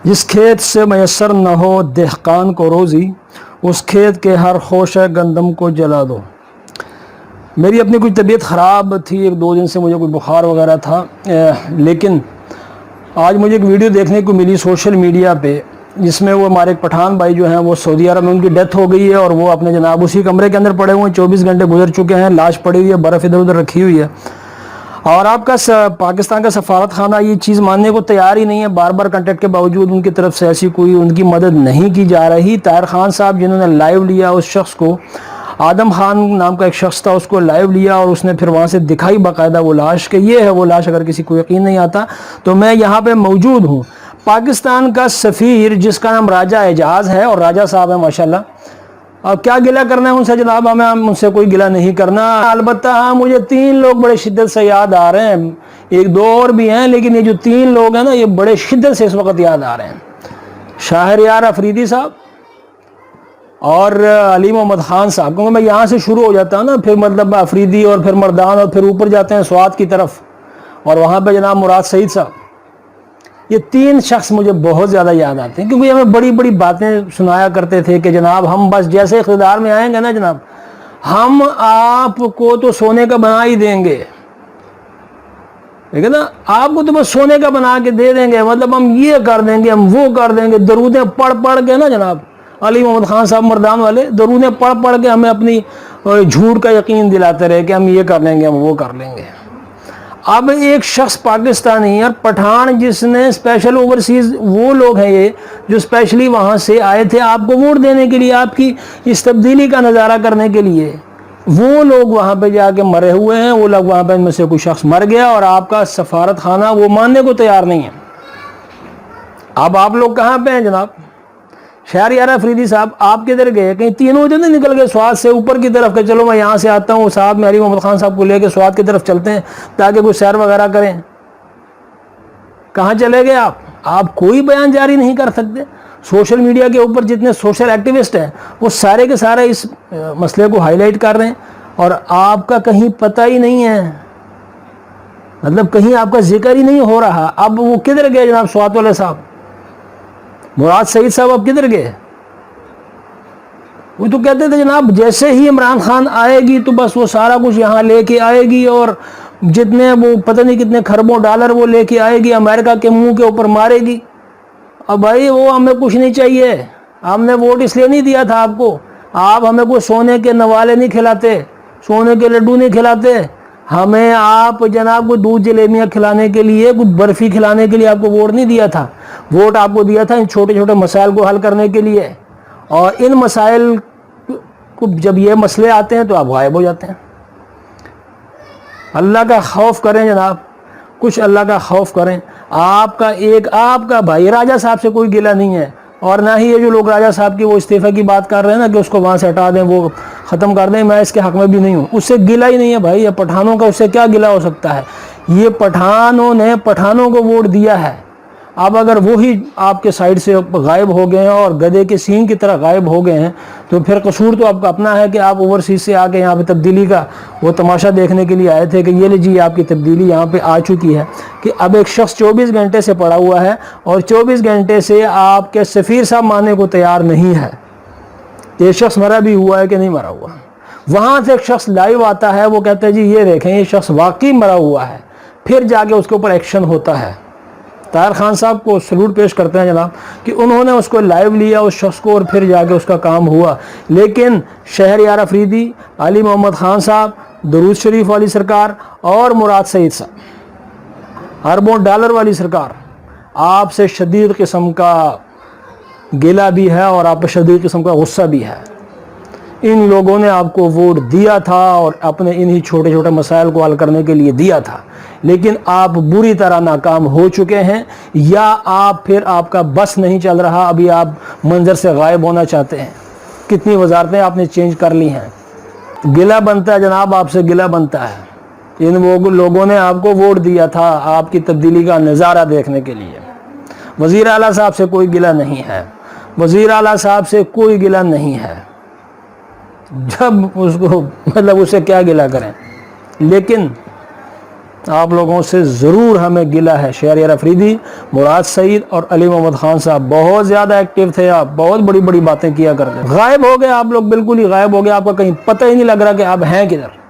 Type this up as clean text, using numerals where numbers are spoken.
जिस खेत से मैसर न हो देहकान को रोज़ी, उस खेत के हर खोश गंदम को जला दो। मेरी अपनी कुछ तबीयत ख़राब थी, 1-2 दिन से मुझे कोई बुखार वगैरह था, लेकिन आज मुझे एक वीडियो देखने को मिली सोशल मीडिया पे, जिसमें वो हमारे एक पठान भाई जो हैं वो सऊदी अरब में उनकी डेथ हो गई है और वो अपने जनाब उसी कमरे के अंदर पड़े हुए हैं। 24 घंटे गुजर चुके हैं, लाश पड़ी हुई है, बर्फ़ इधर उधर रखी हुई है। और आपका पाकिस्तान का सफारत खाना ये चीज़ मानने को तैयार ही नहीं है। बार बार कांटेक्ट के बावजूद उनकी तरफ से ऐसी कोई उनकी मदद नहीं की जा रही। ताहिर खान साहब जिन्होंने लाइव लिया उस शख्स को, आदम खान नाम का एक शख्स था, उसको लाइव लिया और उसने फिर वहाँ से दिखाई बाकायदा वो लाश कि ये है वो लाश। अगर किसी को यकीन नहीं आता तो मैं यहाँ पे मौजूद हूँ। पाकिस्तान का सफ़ीर जिसका नाम राजा एजाज़ है, और राजा साहब है माशाल्लाह, अब क्या गिला करना है उनसे जनाब, हमें उनसे कोई गिला नहीं करना। अलबत्ता हाँ, मुझे 3 लोग बड़े शिद्दत से याद आ रहे हैं, 1-2 और भी हैं, लेकिन ये जो 3 लोग हैं ना, ये बड़े शिद्दत से इस वक्त याद आ रहे हैं। शाहरियार अफरीदी साहब और अली मोहम्मद ख़ान साहब। क्योंकि मैं यहाँ से शुरू हो जाता हूँ ना, फिर मतलब अफरीदी और फिर मर्दान और फिर ऊपर जाते हैं स्वात की तरफ, और वहाँ पर जनाब मुराद सईद साहब। ये 3 शख्स मुझे बहुत ज़्यादा याद आते हैं, क्योंकि हमें बड़ी बड़ी बातें सुनाया करते थे कि जनाब हम बस जैसे इक़्तिदार में आएंगे ना जनाब, हम आपको तो सोने का बना ही देंगे, ठीक है ना, आपको तो बस सोने का बना के दे देंगे, मतलब हम ये कर देंगे, हम वो कर देंगे। दरूदें पढ़ पढ़ के ना जनाब, अली मोहम्मद ख़ान साहब मर्दान वाले दरूदें पढ़ पढ़ के हमें अपनी झूठ का यकीन दिलाते रहे कि हम ये कर लेंगे, हम वो कर लेंगे। अब एक शख्स पाकिस्तानी और पठान जिसने स्पेशल ओवरसीज़, वो लोग हैं ये जो स्पेशली वहाँ से आए थे आपको वोट देने के लिए, आपकी इस तब्दीली का नज़ारा करने के लिए, वो लोग वहाँ पे जाके मरे हुए हैं। वो लोग वहाँ पे, इनमें से कोई शख्स मर गया और आपका सफारत खाना वो मानने को तैयार नहीं है। अब आप लोग कहाँ पे हैं जनाब? शाहरियार अफरीदी साहब आप किधर गए? कहीं तीनों जो निकल गए स्वाद से ऊपर की तरफ के, चलो मैं यहाँ से आता हूँ, साहब में अली मोहम्मद ख़ान साहब को लेके स्वाद की तरफ चलते हैं ताकि कोई सैर वगैरह करें। कहाँ चले गए आप? आप कोई बयान जारी नहीं कर सकते। सोशल मीडिया के ऊपर जितने सोशल एक्टिविस्ट हैं वो सारे के सारे इस मसले को हाईलाइट कर रहे हैं और आपका कहीं पता ही नहीं है, मतलब कहीं आपका जिक्र ही नहीं हो रहा। अब वो किधर गए जनाब? स्वात वाले साहब, मुराद सईद साहब अब किधर गए? वो तो कहते थे जनाब जैसे ही इमरान खान आएगी तो बस वो सारा कुछ यहाँ लेके आएगी और जितने वो पता नहीं कितने खरबों डॉलर वो लेके आएगी, अमेरिका के मुंह के ऊपर मारेगी। अब भाई वो हमें कुछ नहीं चाहिए, हमने वोट इसलिए नहीं दिया था आपको। आप हमें कोई सोने के नवाले नहीं खिलाते, सोने के लड्डू नहीं खिलाते, हमें आप जनाब को दूध जलेबियाँ खिलाने के लिए, कुछ बर्फ़ी खिलाने के लिए आपको वोट नहीं दिया था। वोट आपको दिया था इन छोटे छोटे मसाइल को हल करने के लिए, और इन मसाइल को जब ये मसले आते हैं तो आप गायब हो जाते हैं। अल्लाह का खौफ करें जनाब, कुछ अल्लाह का खौफ करें। आपका भाई राजा साहब से कोई गिला नहीं है, और ना ही ये जो लोग राजा साहब की वो इस्तीफ़े की बात कर रहे हैं ना कि उसको वहाँ से हटा दें, वो ख़त्म कर दें, मैं इसके हक़ में भी नहीं हूँ। उससे गिला ही नहीं है भाई, ये पठानों का उससे क्या गिला हो सकता है? ये पठानों ने पठानों को वोट दिया है। अब अगर वही आपके साइड से गायब हो गए हैं और गधे के सींग की तरह गायब हो गए हैं तो फिर कसूर तो आपका अपना है कि आप ओवरसीज़ से आके यहाँ पे तब्दीली का वो तमाशा देखने के लिए आए थे कि ये लीजिए आपकी तब्दीली यहाँ पे आ चुकी है। कि अब एक शख्स 24 घंटे से पड़ा हुआ है और 24 घंटे से आपके सफ़ीर साहब मानने को तैयार नहीं है ये शख्स मरा भी हुआ है कि नहीं मरा हुआ। वहाँ से एक शख्स लाइव आता है, वो कहता है जी ये देखें ये शख्स वाकई मरा हुआ है, फिर जाके उसके ऊपर एक्शन होता है। ताहिर खान साहब को सलूट पेश करते हैं जनाब कि उन्होंने उसको लाइव लिया उस शख्स को और फिर जाके उसका काम हुआ। लेकिन शहरियार अफरीदी, अली मोहम्मद ख़ान साहब, दरूद शरीफ वाली सरकार और मुराद सईद साहब, अरबों डॉलर वाली सरकार, आपसे शदीद किस्म का गिला भी है और आप पर शदीद किस्म का गुस्सा भी है। इन लोगों ने आपको वोट दिया था और अपने इन्हीं छोटे छोटे मसाइल को हल करने के लिए दिया था, लेकिन आप बुरी तरह नाकाम हो चुके हैं, या आप फिर आपका बस नहीं चल रहा, अभी आप मंजर से गायब होना चाहते हैं। कितनी वजारतें आपने चेंज कर ली हैं। गिला बनता है जनाब, आपसे गिला बनता है। इन लोगों ने आपको वोट दिया था आपकी तब्दीली का नज़ारा देखने के लिए। वज़ीर आला साहब से कोई गिला नहीं है, वज़ीर आला साहब से कोई गिला नहीं है। जब उसको मतलब उससे क्या गिला करें, लेकिन آپ لوگوں سے ضرور ہمیں گلہ ہے. شہریار افریدی، مراد سعید اور علی محمد خان صاحب بہت زیادہ ایکٹیو تھے. آپ بہت بڑی بڑی باتیں کیا کرتے. غائب ہو گئے آپ لوگ، بالکل ہی غائب ہو گئے. آپ کا کہیں پتہ ہی نہیں لگ رہا کہ آپ ہیں کدھر.